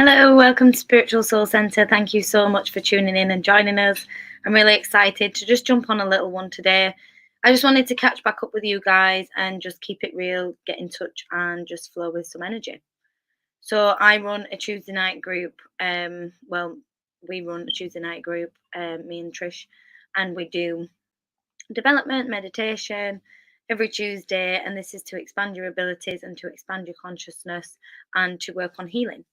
Hello, welcome to Spiritual Soul Centre. Thank you so much for tuning in and joining us. I'm really excited to just jump on a little one today. I just wanted to catch back up with you guys and just keep it real, get in touch, and just flow with some energy. So I run a Tuesday night group. We run a Tuesday night group, me and Trish, and we do development, meditation every Tuesday. And this is to expand your abilities and to expand your consciousness and to work on healing.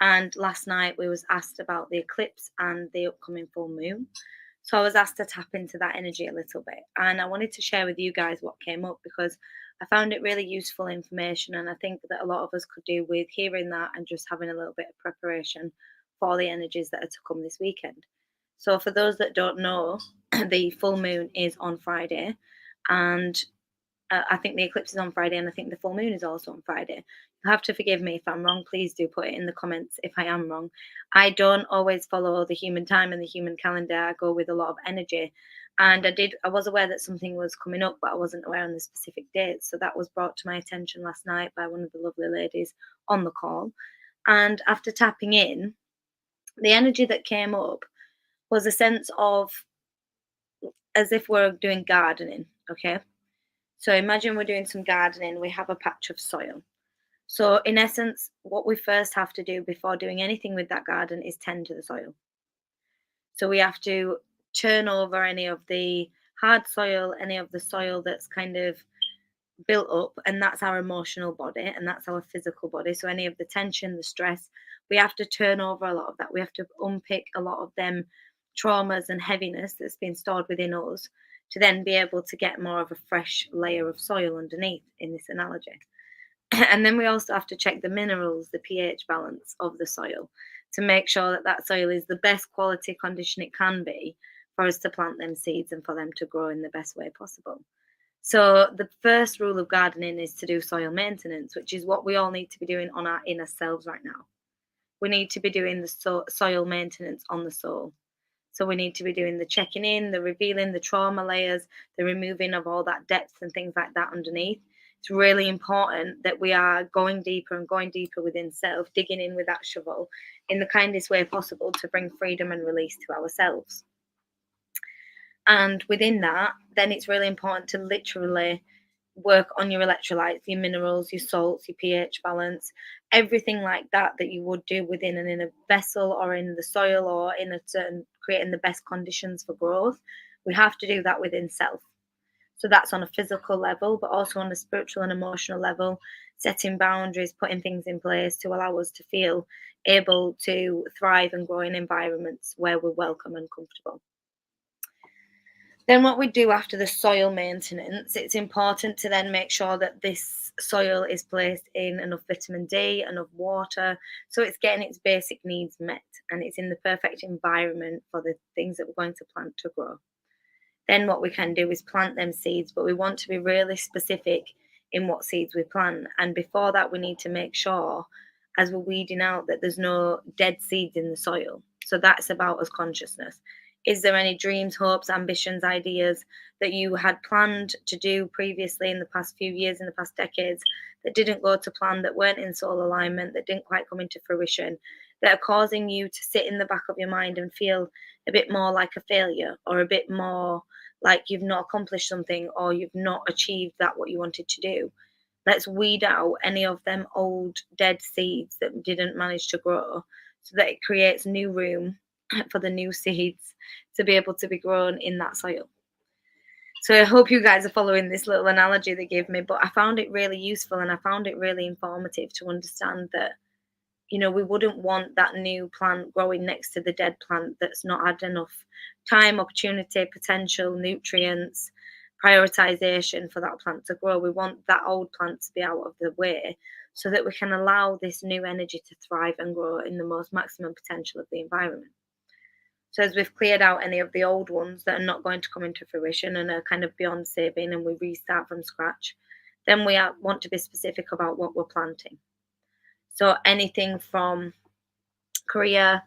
And last night we was asked about the eclipse and the upcoming full moon. So I was asked to tap into that energy a little bit. And I wanted to share with you guys what came up because I found it really useful information. And I think that a lot of us could do with hearing that and just having a little bit of preparation for the energies that are to come this weekend. So for those that don't know, the full moon is on Friday, and I think the eclipse is on Friday, and I think the full moon is also on Friday. You'll have to forgive me if I'm wrong. Please do put it in the comments if I am wrong. I don't always follow the human time and the human calendar. I go with a lot of energy. And I was aware that something was coming up, but I wasn't aware on the specific date. So that was brought to my attention last night by one of the lovely ladies on the call. And after tapping in, the energy that came up was a sense of as if we're doing gardening, okay? So imagine we're doing some gardening, we have a patch of soil. So, in essence, what we first have to do before doing anything with that garden is tend to the soil. So, we have to turn over any of the hard soil, any of the soil that's kind of built up, and that's our emotional body and that's our physical body. So, any of the tension, the stress, we have to turn over a lot of that. We have to unpick a lot of them traumas and heaviness that's been stored within us to then be able to get more of a fresh layer of soil underneath in this analogy. And then we also have to check the minerals, the pH balance of the soil to make sure that that soil is the best quality condition it can be for us to plant them seeds and for them to grow in the best way possible. So the first rule of gardening is to do soil maintenance, which is what we all need to be doing on our inner selves right now. We need to be doing the soil maintenance on the soul. So we need to be doing the checking in, the revealing, the trauma layers, the removing of all that depth and things like that underneath. It's really important that we are going deeper and going deeper within self, digging in with that shovel in the kindest way possible to bring freedom and release to ourselves. And within that, then it's really important to literally work on your electrolytes, your minerals, your salts, your pH balance, everything like that that you would do within and in a vessel or in the soil or in a certain creating the best conditions for growth. We have to do that within self. So that's on a physical level, but also on a spiritual and emotional level, setting boundaries, putting things in place to allow us to feel able to thrive and grow in environments where we're welcome and comfortable. Then what we do after the soil maintenance, it's important to then make sure that this soil is placed in enough vitamin D, enough water, so it's getting its basic needs met and it's in the perfect environment for the things that we're going to plant to grow. Then what we can do is plant them seeds, but we want to be really specific in what seeds we plant. And before that, we need to make sure, as we're weeding out, that there's no dead seeds in the soil. So that's about us consciousness. Is there any dreams, hopes, ambitions, ideas that you had planned to do previously in the past few years, in the past decades, that didn't go to plan, that weren't in soul alignment, that didn't quite come into fruition, that are causing you to sit in the back of your mind and feel a bit more like a failure or a bit more like you've not accomplished something or you've not achieved that what you wanted to do? Let's weed out any of them old dead seeds that didn't manage to grow so that it creates new room for the new seeds to be able to be grown in that soil. So I hope you guys are following this little analogy they gave me, but I found it really useful and I found it really informative to understand that, we wouldn't want that new plant growing next to the dead plant that's not had enough time, opportunity, potential, nutrients, prioritization for that plant to grow. We want that old plant to be out of the way so that we can allow this new energy to thrive and grow in the most maximum potential of the environment. So as we've cleared out any of the old ones that are not going to come into fruition and are kind of beyond saving and we restart from scratch, then we want to be specific about what we're planting. So anything from career,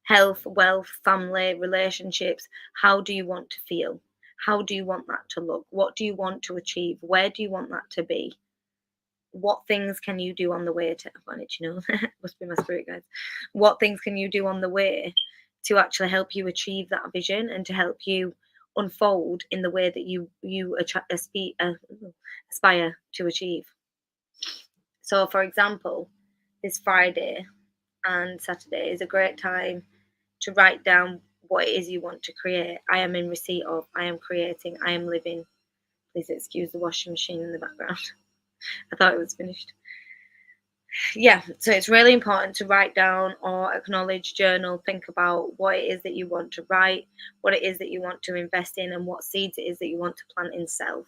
health, wealth, family, relationships, how do you want to feel? How do you want that to look? What do you want to achieve? Where do you want that to be? what things can you do on the way to, I've got an itchy nose, must be my spirit guides. What things can you do on the way to actually help you achieve that vision and to help you unfold in the way that you aspire to achieve. So, for example, this Friday and Saturday is a great time to write down what it is you want to create. I am in receipt of, I am creating, I am living. Please excuse the washing machine in the background. I thought it was finished. Yeah, so it's really important to write down or acknowledge, journal, think about what it is that you want to write, what it is that you want to invest in, and what seeds it is that you want to plant in self,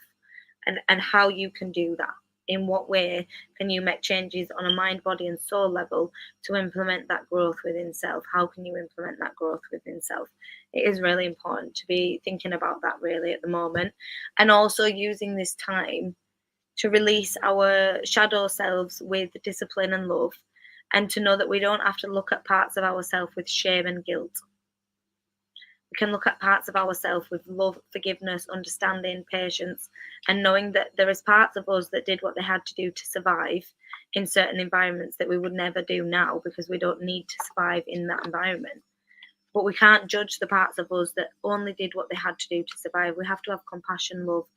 and how you can do that. In what way can you make changes on a mind, body, and soul level to implement that growth within self? How can you implement that growth within self? It is really important to be thinking about that really at the moment, and also using this time to release our shadow selves with discipline and love, and to know that we don't have to look at parts of ourselves with shame and guilt. We can look at parts of ourselves with love, forgiveness, understanding, patience, and knowing that there is parts of us that did what they had to do to survive in certain environments that we would never do now because we don't need to survive in that environment. But we can't judge the parts of us that only did what they had to do to survive. We have to have compassion, love,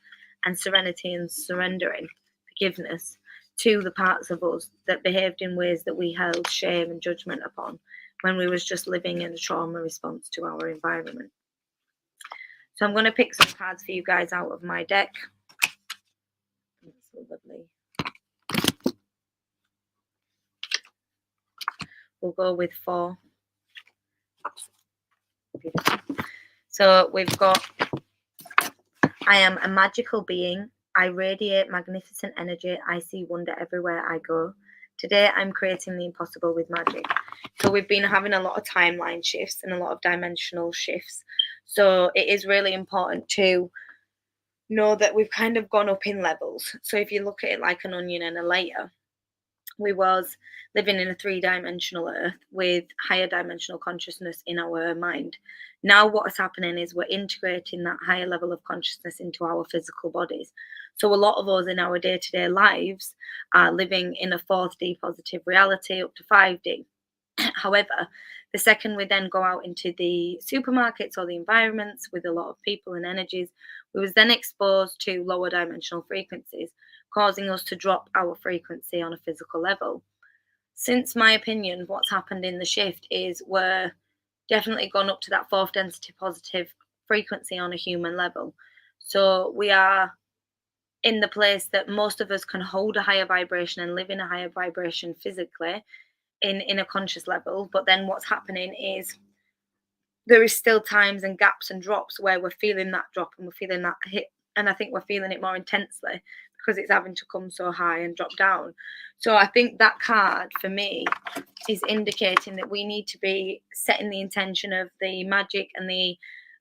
and serenity and surrendering, forgiveness to the parts of us that behaved in ways that we held shame and judgment upon when we was just living in a trauma response to our environment. So I'm going to pick some cards for you guys out of my deck. That's so lovely. We'll go with 4. Beautiful. So we've got, I am a magical being. I radiate magnificent energy. I see wonder everywhere I go. Today I'm creating the impossible with magic. So we've been having a lot of timeline shifts and a lot of dimensional shifts. So it is really important to know that we've kind of gone up in levels. So if you look at it like an onion and a layer, we was living in a 3-dimensional earth with higher dimensional consciousness in our mind. Now what's happening is we're integrating that higher level of consciousness into our physical bodies. So a lot of us in our day-to-day lives are living in a 4D positive reality up to 5D. However, the second we then go out into the supermarkets or the environments with a lot of people and energies, we was then exposed to lower dimensional frequencies, causing us to drop our frequency on a physical level. Since my opinion, what's happened in the shift is we're definitely gone up to that 4th density positive frequency on a human level. So we are in the place that most of us can hold a higher vibration and live in a higher vibration physically in a conscious level. But then what's happening is there is still times and gaps and drops where we're feeling that drop and we're feeling that hit. And I think we're feeling it more intensely because it's having to come so high and drop down. So I think that card for me is indicating that we need to be setting the intention of the magic and the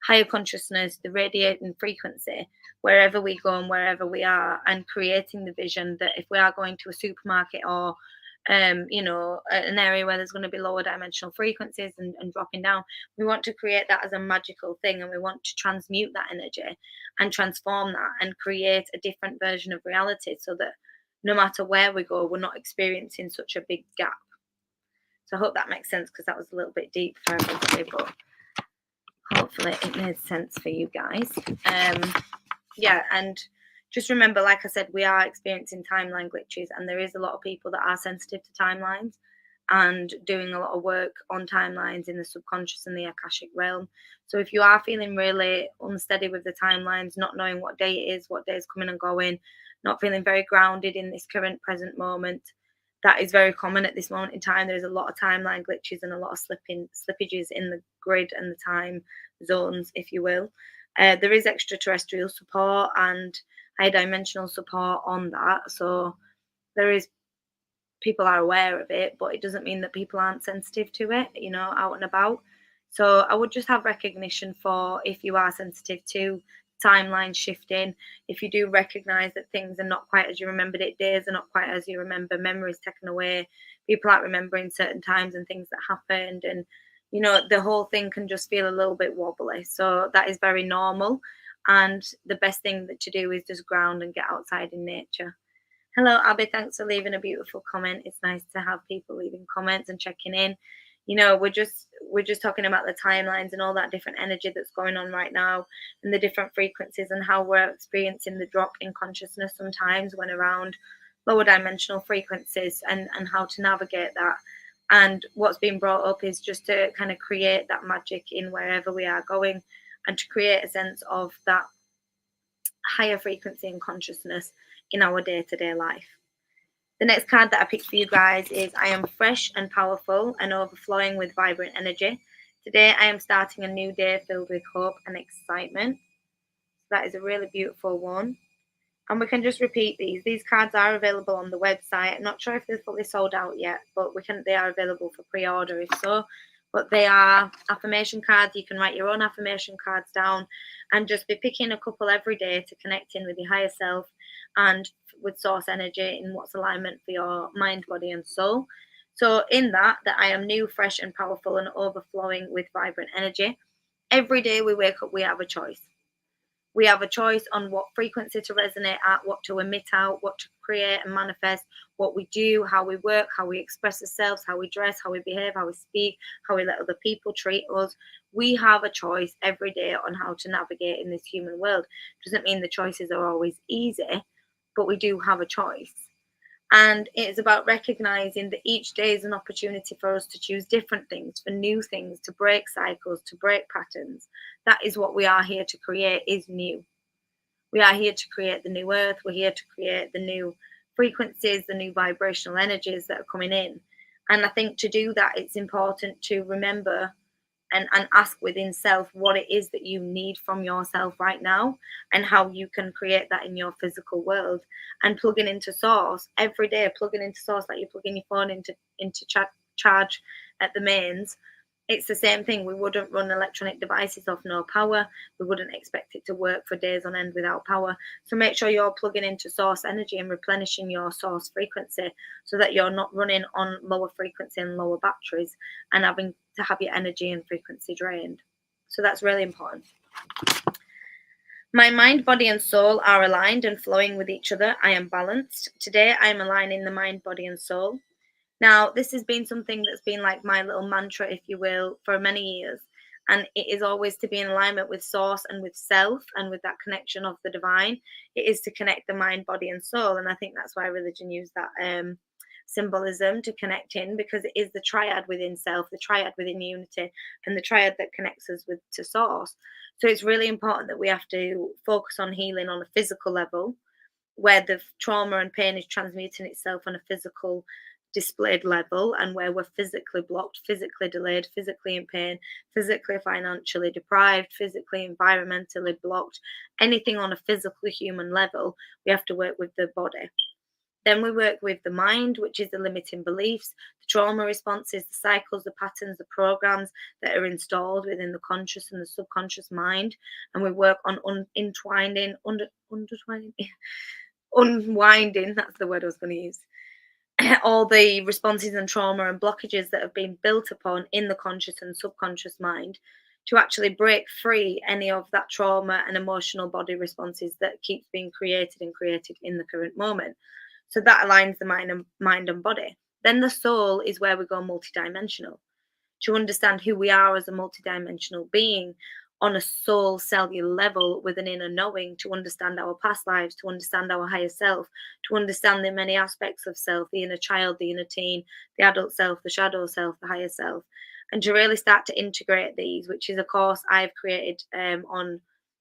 higher consciousness, the radiating frequency, wherever we go and wherever we are, and creating the vision that if we are going to a supermarket or an area where there's going to be lower dimensional frequencies and dropping down, we want to create that as a magical thing, and we want to transmute that energy and transform that and create a different version of reality so that no matter where we go, we're not experiencing such a big gap. So I hope that makes sense because that was a little bit deep for everybody, but hopefully it made sense for you guys. And just remember, like I said, we are experiencing timeline glitches, and there is a lot of people that are sensitive to timelines and doing a lot of work on timelines in the subconscious and the Akashic realm. So if you are feeling really unsteady with the timelines, not knowing what day it is, what day is coming and going, not feeling very grounded in this current present moment, that is very common at this moment in time. There's a lot of timeline glitches and a lot of slippages in the grid and the time zones, if you will. There is extraterrestrial support and high dimensional support on that. So there is, people are aware of it, but it doesn't mean that people aren't sensitive to it, out and about. So I would just have recognition for if you are sensitive to timeline shifting, if you do recognize that things are not quite as you remembered it, days are not quite as you remember, memories taken away, people aren't remembering certain times and things that happened, and the whole thing can just feel a little bit wobbly. So that is very normal, and the best thing to do is just ground and get outside in nature Hello, Abby. Thanks for leaving a beautiful comment. It's nice to have people leaving comments and checking in. We're just talking about the timelines and all that different energy that's going on right now, and the different frequencies, and how we're experiencing the drop in consciousness sometimes when around lower dimensional frequencies, and how to navigate that. And what's being brought up is just to kind of create that magic in wherever we are going, and to create a sense of that higher frequency and consciousness in our day-to-day life. The next card that I picked for you guys is I am fresh and powerful and overflowing with vibrant energy. Today I am starting a new day filled with hope and excitement. So that is a really beautiful one. And we can just repeat these. These cards are available on the website. I'm not sure if they're fully sold out yet, but they are available for pre-order if so. But they are affirmation cards. You can write your own affirmation cards down and just be picking a couple every day to connect in with your higher self and with source energy in what's alignment for your mind, body, and soul. So in that I am new, fresh, and powerful and overflowing with vibrant energy. Every day we wake up, we have a choice. We have a choice on what frequency to resonate at, what to emit out, what to create and manifest, what we do, how we work, how we express ourselves, how we dress, how we behave, how we speak, how we let other people treat us. We have a choice every day on how to navigate in this human world. Doesn't mean the choices are always easy, but we do have a choice. And it is about recognizing that each day is an opportunity for us to choose different things, for new things, to break cycles, to break patterns. That is what we are here to create, is new. We are here to create the new earth. We're here to create the new frequencies, the new vibrational energies that are coming in. And I think to do that, it's important to remember and ask within self what it is that you need from yourself right now, and how you can create that in your physical world. And plugging into source every day, plugging into source like you're plugging your phone into charge at the mains. It's the same thing. We wouldn't run electronic devices off no power. We wouldn't expect it to work for days on end without power. So make sure you're plugging into source energy and replenishing your source frequency, so that you're not running on lower frequency and lower batteries and having to have your energy and frequency drained. So that's really important. My mind, body, and soul are aligned and flowing with each other. I am balanced. Today I am aligning the mind, body, and soul. Now, this has been something that's been like my little mantra, if you will, for many years. And it is always to be in alignment with source and with self and with that connection of the divine. It is to connect the mind, body, and soul. And I think that's why religion used that symbolism to connect in, because it is the triad within self, the triad within unity, and the triad that connects us with to source. So it's really important that we have to focus on healing on a physical level, where the trauma and pain is transmuting itself on a physical displayed level, and where we're physically blocked, physically delayed, physically in pain, physically financially deprived, physically environmentally blocked, anything on a physical human level, we have to work with the body. Then we work with the mind, which is the limiting beliefs, the trauma responses, the cycles, the patterns, the programs that are installed within the conscious and the subconscious mind. And we work on unwinding, that's the word I was going to use, all the responses and trauma and blockages that have been built upon in the conscious and subconscious mind, to actually break free any of that trauma and emotional body responses that keeps being created in the current moment. So that aligns the mind and body. Then the soul is where we go multidimensional, to understand who we are as a multidimensional being on a soul cellular level with an inner knowing, to understand our past lives, to understand our higher self, to understand the many aspects of self, the inner child, the inner teen, the adult self, the shadow self, the higher self, and to really start to integrate these, which is a course I've created on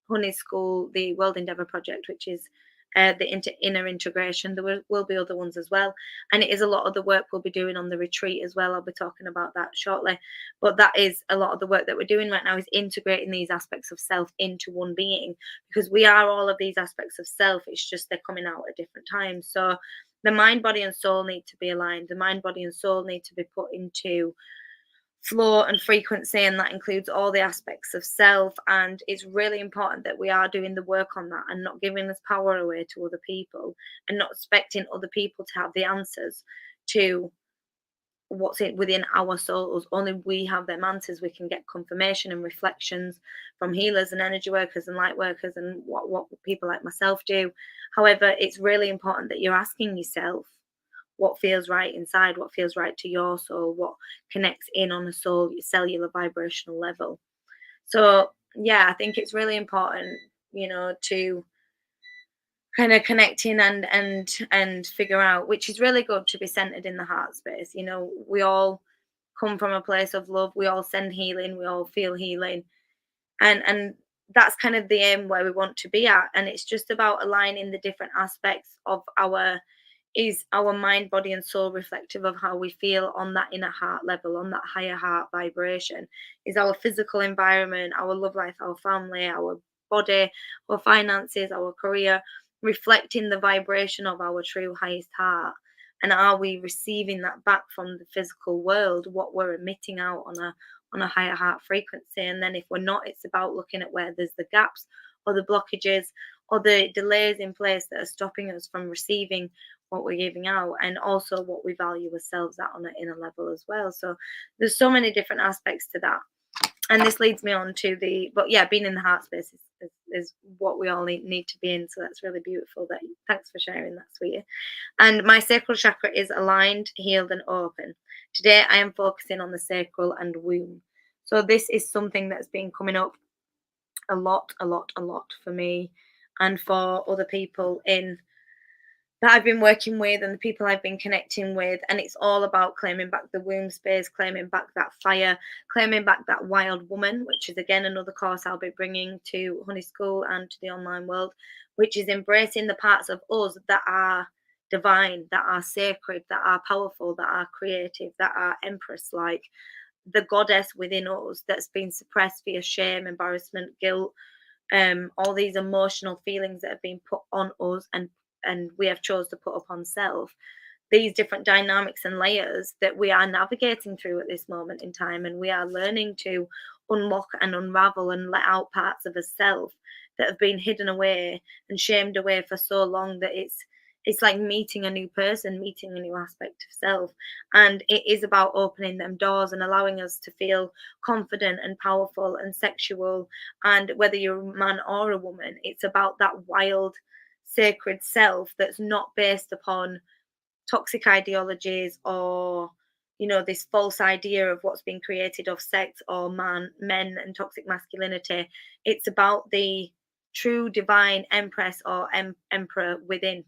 Honey's School, the World Endeavour Project, which is the inner integration. There will be other ones as well, and it is a lot of the work we'll be doing on the retreat as well. I'll be talking about that shortly, but that is a lot of the work that we're doing right now, is integrating these aspects of self into one being, because we are all of these aspects of self. It's just they're coming out at different times. So the mind, body, and soul need to be aligned. The mind, body, and soul need to be put into flow and frequency, and that includes all the aspects of self. And it's really important that we are doing the work on that, and not giving this power away to other people, and not expecting other people to have the answers to what's it within our souls. Only we have them answers. We can get confirmation and reflections from healers and energy workers and light workers and what people like myself do. However, it's really important that you're asking yourself what feels right inside, what feels right to your soul, what connects in on a soul cellular vibrational level. So yeah, I think it's really important, to kind of connecting and figure out, which is really good to be centered in the heart space. We all come from a place of love, we all send healing, we all feel healing, and that's kind of the aim where we want to be at. And it's just about aligning the different aspects of our mind, body, and soul reflective of how we feel on that inner heart level, on that higher heart vibration. Is our physical environment, our love life, our family, our body, our finances, our career reflecting the vibration of our true highest heart? And are we receiving that back from the physical world, what we're emitting out on a higher heart frequency? And then if we're not, it's about looking at where there's the gaps or the blockages or the delays in place that are stopping us from receiving what we're giving out, and also what we value ourselves at on an inner level as well. So there's so many different aspects to that. And this leads me on to being in the heart space is what we all need to be in. So that's really beautiful. Thanks for sharing that, sweetie. And my sacral chakra is aligned, healed, and open. Today I am focusing on the sacral and womb. So this is something that's been coming up a lot for me and for other people that I've been working with and the people I've been connecting with. And it's all about claiming back the womb space, claiming back that fire, claiming back that wild woman, which is again another course I'll be bringing to Honey School and to the online world, which is embracing the parts of us that are divine, that are sacred, that are powerful, that are creative, that are empress like, the goddess within us that's been suppressed via shame, embarrassment, guilt, all these emotional feelings that have been put on us and we have chose to put upon self. These different dynamics and layers that we are navigating through at this moment in time, and we are learning to unlock and unravel and let out parts of a self that have been hidden away and shamed away for so long that it's like meeting a new person, meeting a new aspect of self. And it is about opening them doors and allowing us to feel confident and powerful and sexual. And whether you're a man or a woman, it's about that wild, sacred self that's not based upon toxic ideologies or this false idea of what's been created of sex or men and toxic masculinity. It's about the true divine empress or emperor within,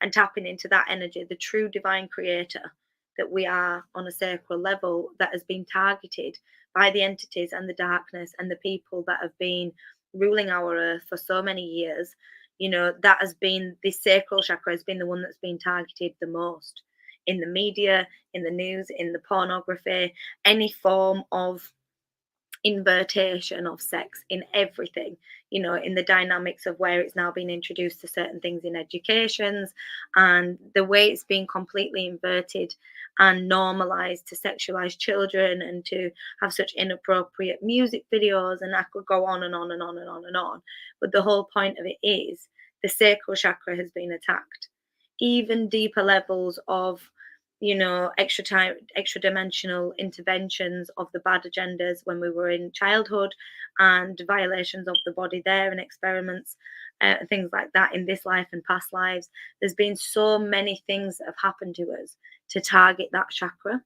and tapping into that energy, the true divine creator that we are on a sacral level, that has been targeted by the entities and the darkness and the people that have been ruling our earth for so many years. That has been, the sacral chakra has been the one that's been targeted the most in the media, in the news, in the pornography, any form of invertation of sex, in everything, in the dynamics of where it's now been introduced to certain things in educations, and the way it's been completely inverted and normalized to sexualize children and to have such inappropriate music videos. And I could go on and on and on and on and on. But the whole point of it is the sacral chakra has been attacked. Even deeper levels of extra dimensional interventions of the bad agendas when we were in childhood, and violations of the body there, and experiments, things like that in this life and past lives. There's been so many things that have happened to us to target that chakra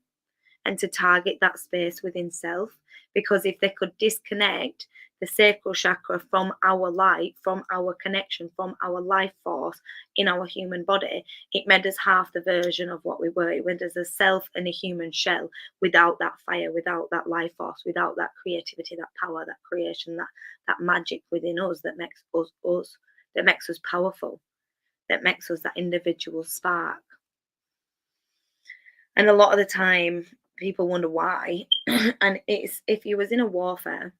and to target that space within self, because if they could disconnect the sacral chakra from our light, from our connection, from our life force in our human body, it made us half the version of what we were. It made us a self in a human shell, without that fire, without that life force, without that creativity, that power, that creation, that magic within us that makes us, that makes us powerful, that makes us that individual spark. And a lot of the time people wonder why. And it's, if you was in a warfare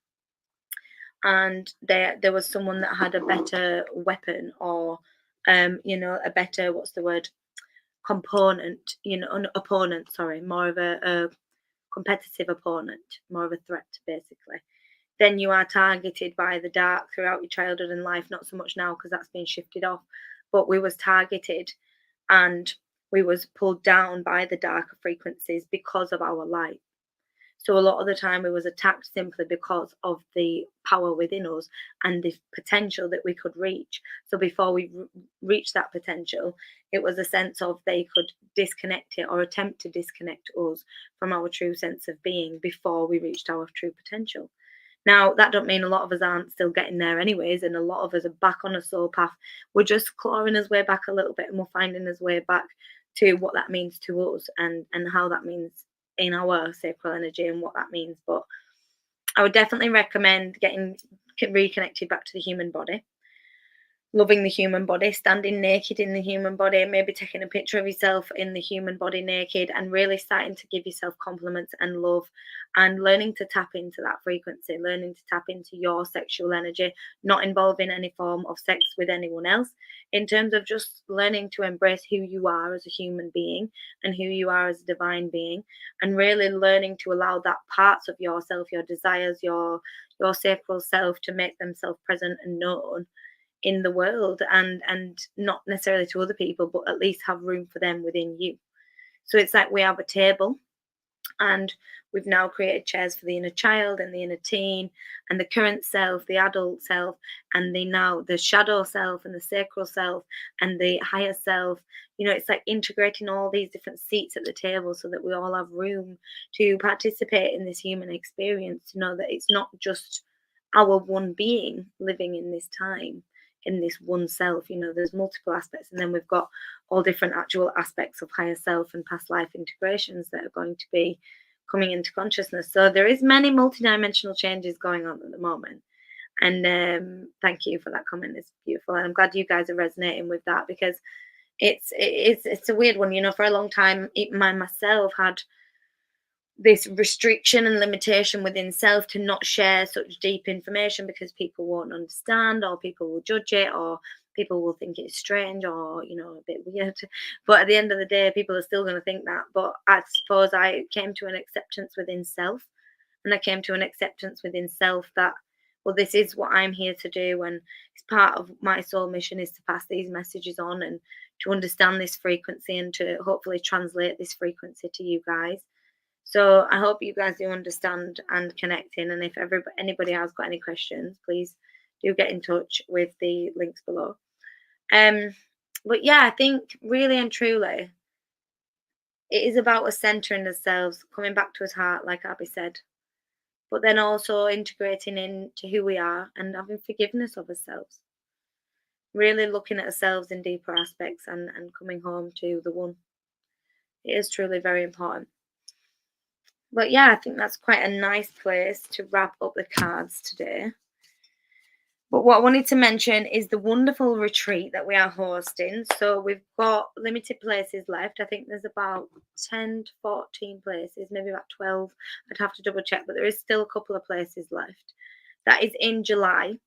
and there was someone that had a better weapon, or a better, what's the word, component, an opponent, sorry, more of a competitive opponent, more of a threat basically, then you are targeted by the dark throughout your childhood and life. Not so much now because that's been shifted off, but we was targeted. And we was pulled down by the darker frequencies because of our light. So a lot of the time we was attacked simply because of the power within us and the potential that we could reach. So before we reached that potential, it was a sense of they could disconnect it or attempt to disconnect us from our true sense of being before we reached our true potential. Now, that don't mean a lot of us aren't still getting there anyways, and a lot of us are back on a soul path. We're just clawing our way back a little bit, and we're finding our way back to what that means to us and how that means in our sacral energy and what that means. But I would definitely recommend getting reconnected back to the human body, loving the human body, standing naked in the human body, maybe taking a picture of yourself in the human body naked, and really starting to give yourself compliments and love, and learning to tap into that frequency, learning to tap into your sexual energy, not involving any form of sex with anyone else, in terms of just learning to embrace who you are as a human being and who you are as a divine being, and really learning to allow that parts of yourself, your desires, your sacral self, to make themselves present and known in the world, and not necessarily to other people, but at least have room for them within you. So it's like we have a table, and we've now created chairs for the inner child and the inner teen and the current self, the adult self, and the shadow self and the sacral self and the higher self. It's like integrating all these different seats at the table so that we all have room to participate in this human experience, to know that it's not just our one being living in this time, in this one self. There's multiple aspects, and then we've got all different actual aspects of higher self and past life integrations that are going to be coming into consciousness. So there is many multidimensional changes going on at the moment. And thank you for that comment. It's beautiful, and I'm glad you guys are resonating with that, because it's a weird one. For a long time, myself had this restriction and limitation within self to not share such deep information because people won't understand, or people will judge it, or people will think it's strange, or a bit weird. But at the end of the day, people are still going to think that. But I suppose I came to an acceptance within self, and I came to an acceptance within self that, well, this is what I'm here to do, and it's part of my soul mission is to pass these messages on and to understand this frequency and to hopefully translate this frequency to you guys. So I hope you guys do understand and connect in. And if anybody has got any questions, please do get in touch with the links below. But yeah, I think really and truly, it is about us centering ourselves, coming back to his heart, like Abby said, but then also integrating into who we are and having forgiveness of ourselves. Really looking at ourselves in deeper aspects and coming home to the one. It is truly very important. But yeah, I think that's quite a nice place to wrap up the cards today. But what I wanted to mention is the wonderful retreat that we are hosting. So we've got limited places left. I think there's about 10 to 14 places, maybe about 12. I'd have to double check, but there is still a couple of places left. That is in July.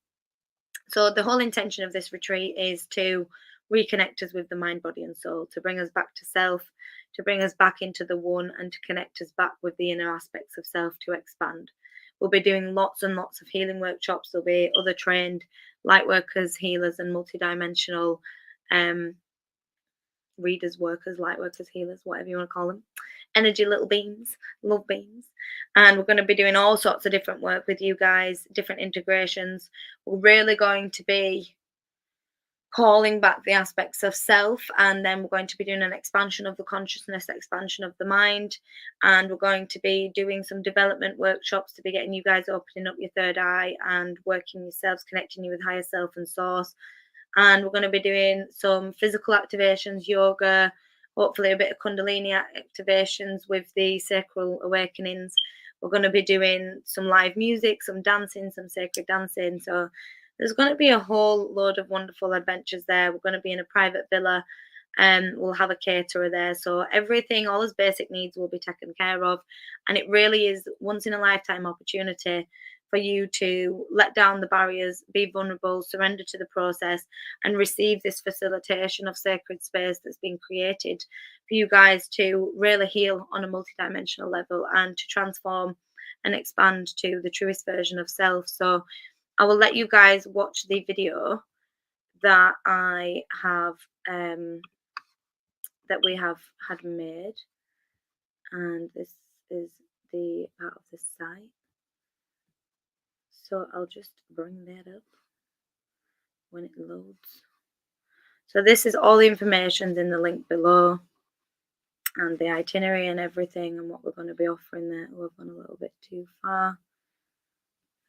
So the whole intention of this retreat is to reconnect us with the mind, body, and soul, to bring us back to self, to bring us back into the one, and to connect us back with the inner aspects of self to expand. We'll be doing lots and lots of healing workshops. There'll be other trained light workers, healers, and multidimensional readers, workers, light workers, healers, whatever you want to call them. Energy little beings, love beings. And we're going to be doing all sorts of different work with you guys, different integrations. We're really going to be calling back the aspects of self, and then we're going to be doing an expansion of the consciousness, expansion of the mind, and we're going to be doing some development workshops to be getting you guys opening up your third eye and working yourselves, connecting you with higher self and source. And we're going to be doing some physical activations, yoga, hopefully a bit of kundalini activations with the sacral awakenings. We're going to be doing some live music, some dancing, some sacred dancing. So there's going to be a whole load of wonderful adventures there. We're going to be in a private villa, and we'll have a caterer there. So everything, all his basic needs will be taken care of. And it really is once in a lifetime opportunity for you to let down the barriers, be vulnerable, surrender to the process, and receive this facilitation of sacred space that's been created for you guys to really heal on a multidimensional level and to transform and expand to the truest version of self. So I will let you guys watch the video that I have that we have had made, and this is the part of the site. So I'll just bring that up when it loads. So this is all the information in the link below, and the itinerary and everything, and what we're going to be offering there. We've gone a little bit too far.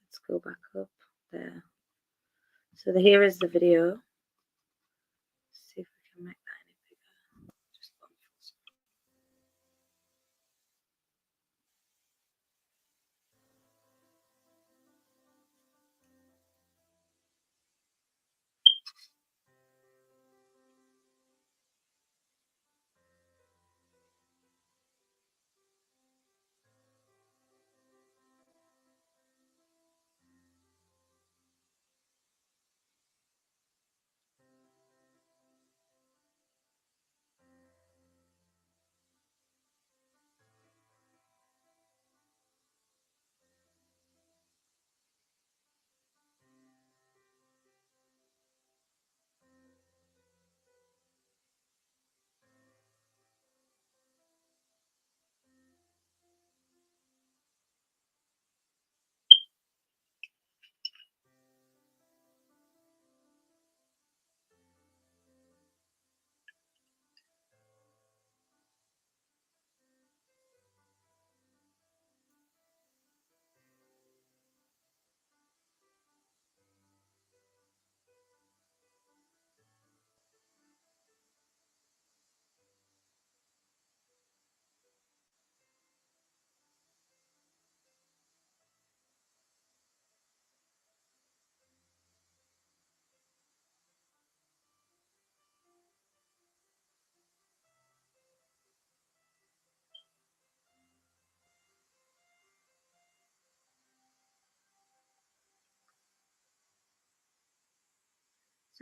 Let's go back up there. So here is the video. Let's see if we can make that any bigger. Just go full screen.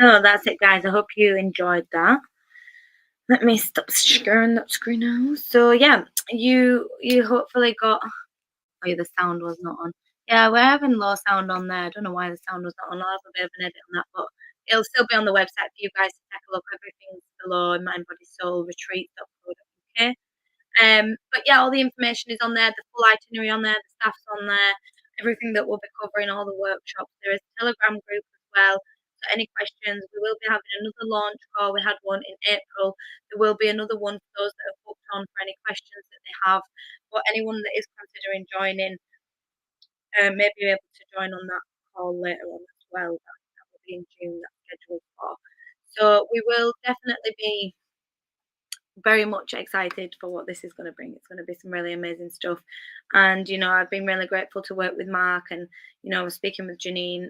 So that's it, guys. I hope you enjoyed that. Let me stop sharing that screen now. So yeah, you hopefully got. Oh, yeah, the sound was not on. Yeah, we're having low sound on there. I don't know why the sound was not on. I'll have a bit of an edit on that, but it'll still be on the website for you guys to take a look. Everything's below in Mind Body Soul Retreat.co.uk. But yeah, all the information is on there, the full itinerary on there, the staff's on there, everything that we'll be covering, all the workshops. There is a Telegram group as well. So any questions, we will be having another launch call. We had one in April. There will be another one for those that have booked on for any questions that they have. But anyone that is considering joining may be able to join on that call later on as well. That will be in June, that's scheduled for. So we will definitely be very much excited for what this is going to bring. It's going to be some really amazing stuff. And, I've been really grateful to work with Mark, and, I was speaking with Janine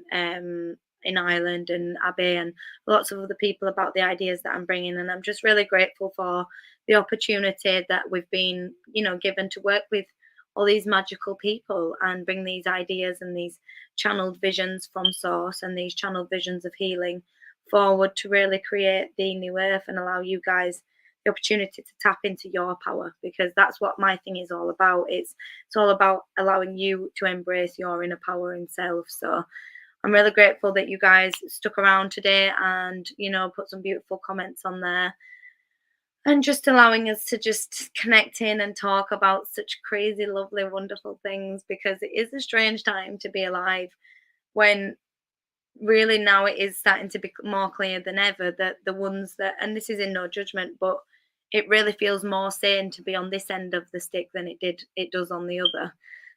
in Ireland, and Abby, and lots of other people about the ideas that I'm bringing. And I'm just really grateful for the opportunity that we've been, given to work with all these magical people and bring these ideas and these channeled visions from source and these channeled visions of healing forward to really create the new earth and allow you guys the opportunity to tap into your power, because that's what my thing is all about. It's all about allowing you to embrace your inner power and self. So I'm really grateful that you guys stuck around today and put some beautiful comments on there, and just allowing us to just connect in and talk about such crazy, lovely, wonderful things, because it is a strange time to be alive, when really now it is starting to be more clear than ever that the ones that, and this is in no judgment, but it really feels more sane to be on this end of the stick than it does on the other.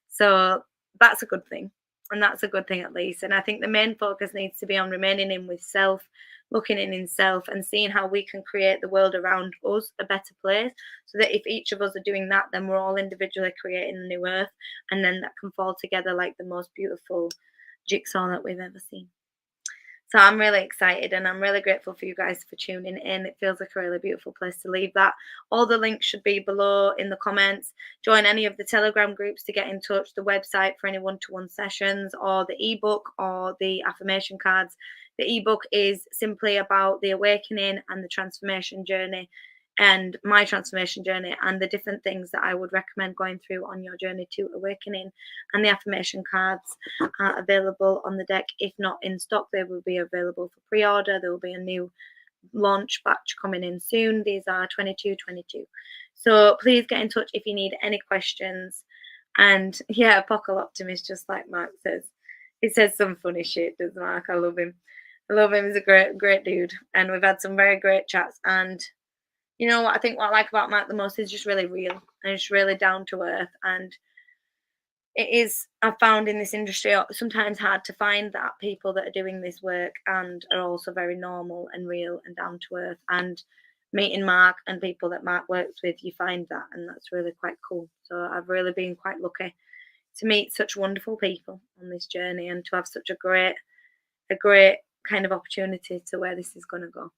So that's a good thing, and that's a good thing at least. And I think the main focus needs to be on remaining in with self, looking in self, and seeing how we can create the world around us a better place, so that if each of us are doing that, then we're all individually creating a new earth, and then that can fall together like the most beautiful jigsaw that we've ever seen. So I'm really excited, and I'm really grateful for you guys for tuning in. It feels like a really beautiful place to leave that. All the links should be below in the comments. Join any of the Telegram groups to get in touch, the website for any one-to-one sessions, or the ebook or the affirmation cards. The ebook is simply about the awakening and the transformation journey, and my transformation journey, and the different things that I would recommend going through on your journey to awakening. And the affirmation cards are available on the deck. If not in stock, they will be available for pre-order. There will be a new launch batch coming in soon. These are 2222. So please get in touch if you need any questions. And yeah, Apocalyptimist, just like Mark says. He says some funny shit, does Mark? I love him. I love him. He's a great dude. And we've had some very great chats. And you know what I think what I like about Mark the most is just really real and just really down to earth. And it is, I've found in this industry sometimes hard to find that people that are doing this work and are also very normal and real and down to earth. And meeting Mark and people that Mark works with, you find that, and that's really quite cool. So I've really been quite lucky to meet such wonderful people on this journey and to have such a great kind of opportunity to where this is going to go.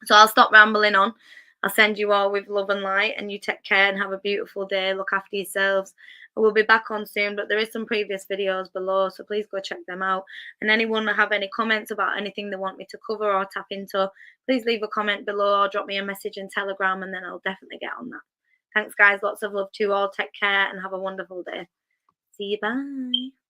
So I'll stop rambling on. I'll send you all with love and light, and you take care and have a beautiful day. Look after yourselves. We'll be back on soon, but there is some previous videos below, so please go check them out. And anyone that have any comments about anything they want me to cover or tap into, please leave a comment below or drop me a message in Telegram, and then I'll definitely get on that. Thanks, guys. Lots of love to you all. Take care and have a wonderful day. See you. Bye.